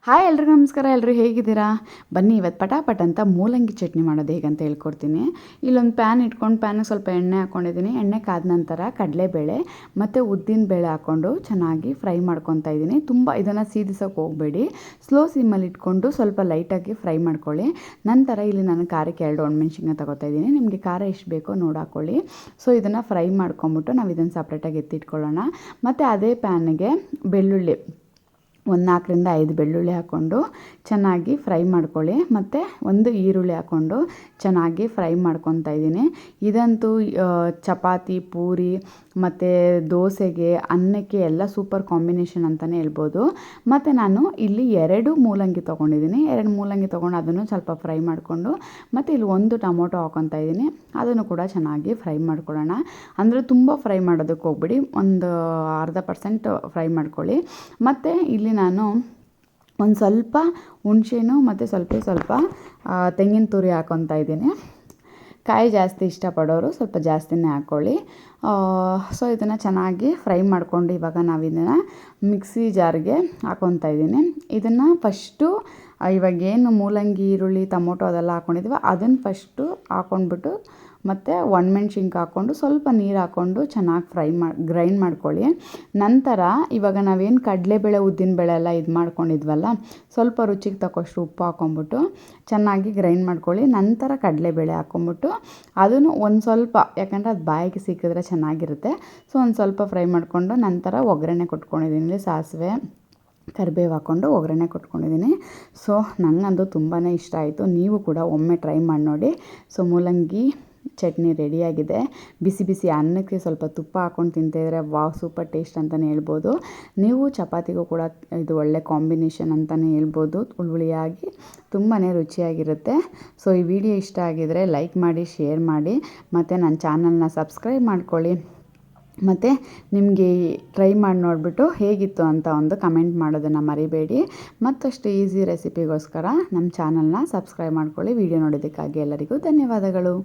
Hi ಎಲ್ರಿಗೂ ನಮಸ್ಕಾರ. ಎಲ್ಲರೂ ಹೇಗಿದ್ದೀರಾ? ಬನ್ನಿ ಇವತ್ತು ಪಟಾಪಟ್ ಅಂತ ಮೂಲಂಗಿ ಚಟ್ನಿ ಮಾಡೋದು ಹೇಗಂತ ಹೇಳ್ಕೊಡ್ತೀನಿ. ಇಲ್ಲೊಂದು ಪ್ಯಾನ್ ಇಟ್ಕೊಂಡು ಪ್ಯಾನಿಗೆ ಸ್ವಲ್ಪ ಎಣ್ಣೆ ಹಾಕ್ಕೊಂಡಿದ್ದೀನಿ. ಎಣ್ಣೆ ಕಾದ ನಂತರ ಕಡಲೆಬೇಳೆ ಮತ್ತು ಉದ್ದಿನ ಬೇಳೆ ಹಾಕ್ಕೊಂಡು ಚೆನ್ನಾಗಿ ಫ್ರೈ ಮಾಡ್ಕೊತಾ ಇದ್ದೀನಿ. ತುಂಬ ಇದನ್ನು ಸೀದಿಸೋಕೆ ಹೋಗಬೇಡಿ, ಸ್ಲೋ ಸಿಮ್ಮಲ್ಲಿ ಇಟ್ಕೊಂಡು ಸ್ವಲ್ಪ ಲೈಟಾಗಿ ಫ್ರೈ ಮಾಡ್ಕೊಳ್ಳಿ. ನಂತರ ಇಲ್ಲಿ ನಾನು ಖಾರಕ್ಕೆ 2 ಒಣಮೆಣ್ಸಿನ್ಕಾಯಿ ತಗೋತಾ ಇದ್ದೀನಿ. ನಿಮಗೆ ಖಾರ ಎಷ್ಟು ಬೇಕೋ ನೋಡಿ ಹಾಕ್ಕೊಳ್ಳಿ. ಸೊ ಇದನ್ನು ಫ್ರೈ ಮಾಡ್ಕೊಂಬಿಟ್ಟು ನಾವು ಇದನ್ನು ಸಪ್ರೇಟಾಗಿ ಎತ್ತಿಟ್ಕೊಳ್ಳೋಣ. ಮತ್ತು ಅದೇ ಪ್ಯಾನಿಗೆ ಬೆಳ್ಳುಳ್ಳಿ ಒಂದು 4ರಿಂದ 5 ಬೆಳ್ಳುಳ್ಳಿ ಹಾಕ್ಕೊಂಡು ಚೆನ್ನಾಗಿ ಫ್ರೈ ಮಾಡ್ಕೊಳ್ಳಿ. ಮತ್ತು ಒಂದು ಈರುಳ್ಳಿ ಹಾಕ್ಕೊಂಡು ಚೆನ್ನಾಗಿ ಫ್ರೈ ಮಾಡ್ಕೊತಾ ಇದ್ದೀನಿ. ಇದಂತೂ ಚಪಾತಿ, ಪೂರಿ ಮತ್ತು ದೋಸೆಗೆ, ಅನ್ನಕ್ಕೆ ಎಲ್ಲ ಸೂಪರ್ ಕಾಂಬಿನೇಷನ್ ಅಂತಲೇ ಹೇಳ್ಬೋದು. ಮತ್ತು ನಾನು ಇಲ್ಲಿ 2 ಮೂಲಂಗಿ ತೊಗೊಂಡಿದ್ದೀನಿ. 2 ಮೂಲಂಗಿ ತೊಗೊಂಡು ಅದನ್ನು ಸ್ವಲ್ಪ ಫ್ರೈ ಮಾಡಿಕೊಂಡು, ಮತ್ತು ಇಲ್ಲಿ 1 ಟೊಮೊಟೊ ಹಾಕ್ಕೊತಾ ಇದ್ದೀನಿ. ಅದನ್ನು ಕೂಡ ಚೆನ್ನಾಗಿ ಫ್ರೈ ಮಾಡ್ಕೊಳ್ಳೋಣ. ಅಂದರೆ ತುಂಬ ಫ್ರೈ ಮಾಡೋದಕ್ಕೆ ಹೋಗ್ಬಿಡಿ, ಒಂದು 0.5% ಫ್ರೈ ಮಾಡ್ಕೊಳ್ಳಿ. ಮತ್ತು ಇಲ್ಲಿ ನಾನು ಒಂದು ಸ್ವಲ್ಪ ಹುಣಸೆಹಣ್ಣು ಮತ್ತು ಸ್ವಲ್ಪ ತೆಂಗಿನ ತುರಿ ಹಾಕ್ಕೊತಾ ಇದ್ದೀನಿ. ಕಾಯಿ ಜಾಸ್ತಿ ಇಷ್ಟಪಡೋರು ಸ್ವಲ್ಪ ಜಾಸ್ತಿನೇ ಹಾಕ್ಕೊಳ್ಳಿ. ಸೊ ಇದನ್ನು ಚೆನ್ನಾಗಿ ಫ್ರೈ ಮಾಡಿಕೊಂಡು ಇವಾಗ ನಾವು ಇದನ್ನು ಮಿಕ್ಸಿ ಜಾರ್ಗೆ ಹಾಕ್ಕೊತಾ ಇದ್ದೀನಿ. ಇದನ್ನು ಫಸ್ಟು ಇವಾಗೇನು ಮೂಲಂಗಿ, ಈರುಳ್ಳಿ, ಟೊಮೊಟೊ ಅದೆಲ್ಲ ಹಾಕ್ಕೊಂಡಿದ್ದೀವಿ ಅದನ್ನು ಫಸ್ಟು ಹಾಕ್ಕೊಂಡ್ಬಿಟ್ಟು ಮತ್ತು ಒಣಮೆಣ್ಸಿನ್ಕಾಯಿ ಹಾಕ್ಕೊಂಡು ಸ್ವಲ್ಪ ನೀರು ಹಾಕ್ಕೊಂಡು ಚೆನ್ನಾಗಿ ಗ್ರೈಂಡ್ ಮಾಡ್ಕೊಳ್ಳಿ. ನಂತರ ಇವಾಗ ನಾವೇನು ಕಡಲೆಬೇಳೆ, ಉದ್ದಿನಬೇಳೆ ಎಲ್ಲ ಇದು ಮಾಡ್ಕೊಂಡಿದ್ವಲ್ಲ, ಸ್ವಲ್ಪ ರುಚಿಗೆ ತಕ್ಕಷ್ಟು ಉಪ್ಪು ಹಾಕ್ಕೊಂಬಿಟ್ಟು ಚೆನ್ನಾಗಿ ಗ್ರೈಂಡ್ ಮಾಡ್ಕೊಳ್ಳಿ. ನಂತರ ಕಡಲೆಬೇಳೆ ಹಾಕ್ಕೊಂಬಿಟ್ಟು ಅದನ್ನು ಒಂದು ಸ್ವಲ್ಪ, ಯಾಕಂದರೆ ಅದು ಬಾಯಿಗೆ ಸಿಕ್ಕಿದ್ರೆ ಚೆನ್ನಾಗಿರುತ್ತೆ, ಸೊ ಒಂದು ಸ್ವಲ್ಪ ಫ್ರೈ ಮಾಡಿಕೊಂಡು ನಂತರ ಒಗ್ಗರಣೆ ಕೊಟ್ಕೊಂಡಿದ್ದೀನಿ. ಸಾಸಿವೆ, ಕರಿಬೇವು ಹಾಕ್ಕೊಂಡು ಒಗ್ಗರಣೆ ಕೊಟ್ಕೊಂಡಿದ್ದೀನಿ. ಸೊ ನನಗಂತೂ ತುಂಬಾ ಇಷ್ಟ ಆಯಿತು. ನೀವು ಕೂಡ ಒಮ್ಮೆ ಟ್ರೈ ಮಾಡಿ ನೋಡಿ. ಸೊ ಮೂಲಂಗಿ ಚಟ್ನಿ ರೆಡಿಯಾಗಿದೆ. ಬಿಸಿ ಬಿಸಿ ಅನ್ನಕ್ಕೆ ಸ್ವಲ್ಪ ತುಪ್ಪ ಹಾಕ್ಕೊಂಡು ತಿಂತಾಯಿದ್ರೆ ವಾವ್, ಸೂಪರ್ ಟೇಸ್ಟ್ ಅಂತಲೇ ಹೇಳ್ಬೋದು. ನೀವು ಚಪಾತಿಗೂ ಕೂಡ ಇದು ಒಳ್ಳೆ ಕಾಂಬಿನೇಷನ್ ಅಂತಲೇ ಹೇಳ್ಬೋದು. ಹುಳಿಯಾಗಿ ತುಂಬಾ ರುಚಿಯಾಗಿರುತ್ತೆ. ಸೊ ಈ ವಿಡಿಯೋ ಇಷ್ಟ ಆಗಿದರೆ ಲೈಕ್ ಮಾಡಿ, ಶೇರ್ ಮಾಡಿ, ಮತ್ತು ನನ್ನ ಚಾನಲ್ನ ಸಬ್ಸ್ಕ್ರೈಬ್ ಮಾಡ್ಕೊಳ್ಳಿ. ಮತ್ತು ನಿಮಗೆ ಟ್ರೈ ಮಾಡಿ ನೋಡಿಬಿಟ್ಟು ಹೇಗಿತ್ತು ಅಂತ ಒಂದು ಕಮೆಂಟ್ ಮಾಡೋದನ್ನು ಮರಿಬೇಡಿ. ಮತ್ತಷ್ಟು ಈಸಿ ರೆಸಿಪಿಗೋಸ್ಕರ ನಮ್ಮ ಚಾನಲ್ನ ಸಬ್ಸ್ಕ್ರೈಬ್ ಮಾಡ್ಕೊಳ್ಳಿ. ವಿಡಿಯೋ ನೋಡೋದಕ್ಕಾಗಿ ಎಲ್ಲರಿಗೂ ಧನ್ಯವಾದಗಳು.